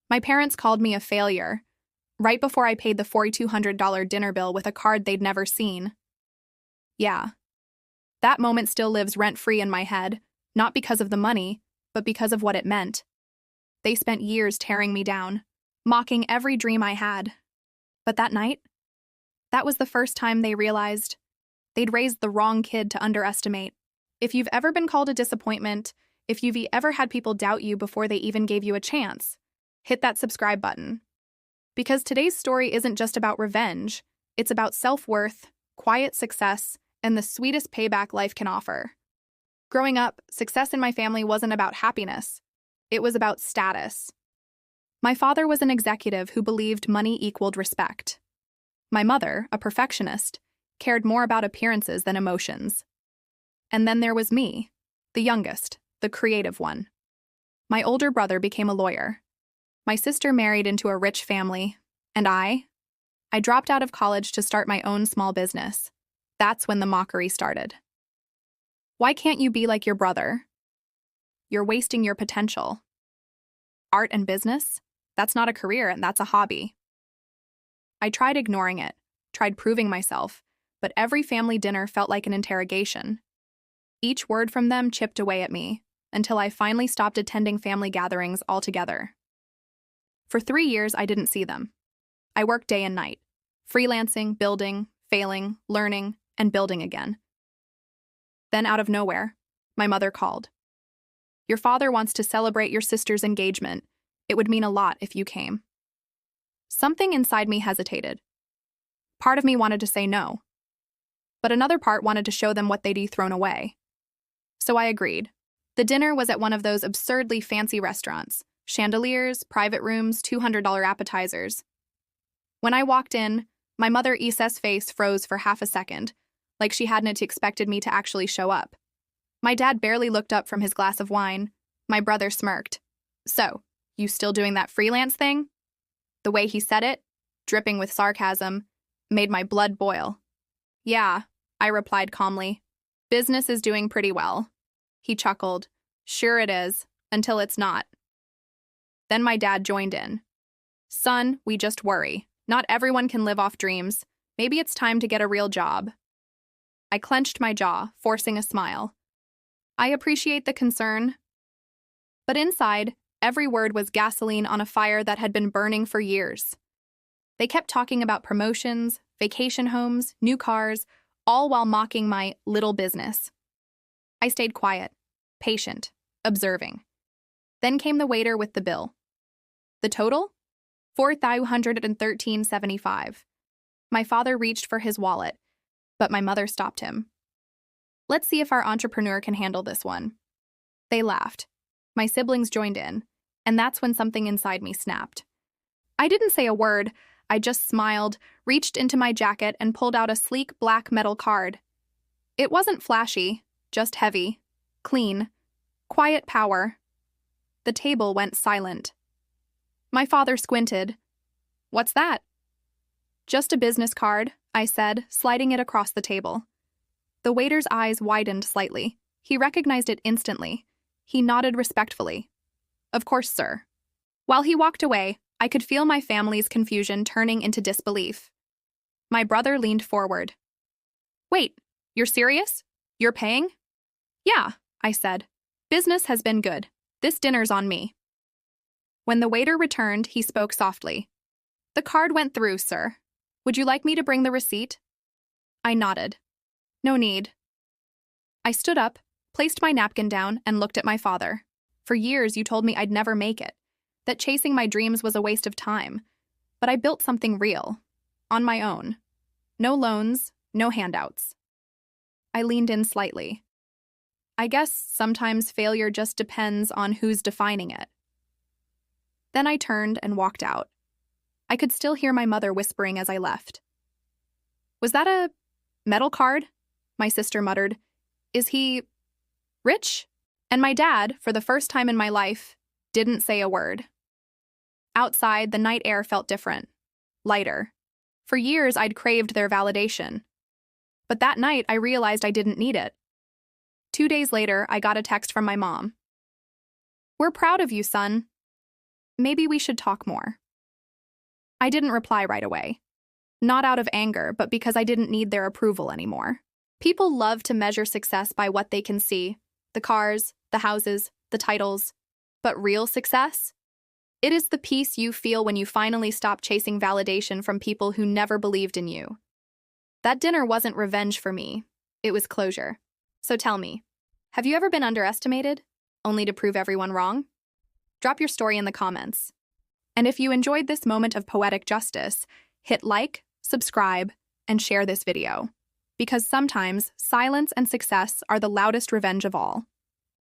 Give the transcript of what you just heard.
My parents called me a failure, right before I paid the $4,200 dinner bill with a card they'd never seen. Yeah, that moment still lives rent-free in my head, not because of the money, but because of what it meant. They spent years tearing me down, mocking every dream I had. But that night, that was the first time they realized they'd raised the wrong kid to underestimate. If you've ever been called a disappointment, if you've ever had people doubt you before they even gave you a chance, hit that subscribe button. Because today's story isn't just about revenge, it's about self-worth, quiet success, and the sweetest payback life can offer. Growing up, success in my family wasn't about happiness. It was about status. My father was an executive who believed money equaled respect. My mother, a perfectionist, cared more about appearances than emotions. And then there was me, the youngest, the creative one. My older brother became a lawyer. My sister married into a rich family, and I dropped out of college to start my own small business. That's when the mockery started. Why can't you be like your brother? You're wasting your potential. Art and business? That's not a career, and that's a hobby. I tried ignoring it, tried proving myself, but every family dinner felt like an interrogation. Each word from them chipped away at me, until I finally stopped attending family gatherings altogether. For 3 years, I didn't see them. I worked day and night, freelancing, building, failing, learning, and building again. Then out of nowhere, my mother called. "Your father wants to celebrate your sister's engagement. It would mean a lot if you came." Something inside me hesitated. Part of me wanted to say no, but another part wanted to show them what they'd thrown away. So I agreed. The dinner was at one of those absurdly fancy restaurants. Chandeliers, private rooms, $200 appetizers. When I walked in, my mother Isa's face froze for half a second, like she hadn't expected me to actually show up. My dad barely looked up from his glass of wine. My brother smirked. "So, you still doing that freelance thing?" The way he said it, dripping with sarcasm, made my blood boil. "Yeah," I replied calmly. "Business is doing pretty well." He chuckled. "Sure it is, until it's not." Then my dad joined in. "Son, we just worry. Not everyone can live off dreams. Maybe it's time to get a real job." I clenched my jaw, forcing a smile. I appreciate the concern. But inside, every word was gasoline on a fire that had been burning for years. They kept talking about promotions, vacation homes, new cars, all while mocking my little business. I stayed quiet, patient, observing. Then came the waiter with the bill. The total? $4,113.75. My father reached for his wallet, but my mother stopped him. "Let's see if our entrepreneur can handle this one." They laughed. My siblings joined in, and that's when something inside me snapped. I didn't say a word. I just smiled, reached into my jacket, and pulled out a sleek black metal card. It wasn't flashy, just heavy, clean, quiet power. The table went silent. My father squinted. "What's that?" "Just a business card," I said, sliding it across the table. The waiter's eyes widened slightly. He recognized it instantly. He nodded respectfully. "Of course, sir." While he walked away, I could feel my family's confusion turning into disbelief. My brother leaned forward. "Wait, you're serious? You're paying?" "Yeah," I said. "Business has been good. This dinner's on me." When the waiter returned, he spoke softly. "The card went through, sir. Would you like me to bring the receipt?" I nodded. "No need." I stood up, placed my napkin down, and looked at my father. "For years, you told me I'd never make it, that chasing my dreams was a waste of time. But I built something real, on my own. No loans, no handouts." I leaned in slightly. "I guess sometimes failure just depends on who's defining it." Then I turned and walked out. I could still hear my mother whispering as I left. "Was that a metal card?" my sister muttered. "Is he rich?" And my dad, for the first time in my life, didn't say a word. Outside, the night air felt different, lighter. For years, I'd craved their validation. But that night, I realized I didn't need it. 2 days later, I got a text from my mom. "We're proud of you, son." maybe we should talk more. I didn't reply right away. Not out of anger, but because I didn't need their approval anymore. People love to measure success by what they can see: the cars, the houses, the titles. But real success? It is the peace you feel when you finally stop chasing validation from people who never believed in you. That dinner wasn't revenge for me. It was closure. So tell me, have you ever been underestimated, only to prove everyone wrong? Drop your story in the comments. And if you enjoyed this moment of poetic justice, hit like, subscribe, and share this video. Because sometimes silence and success are the loudest revenge of all.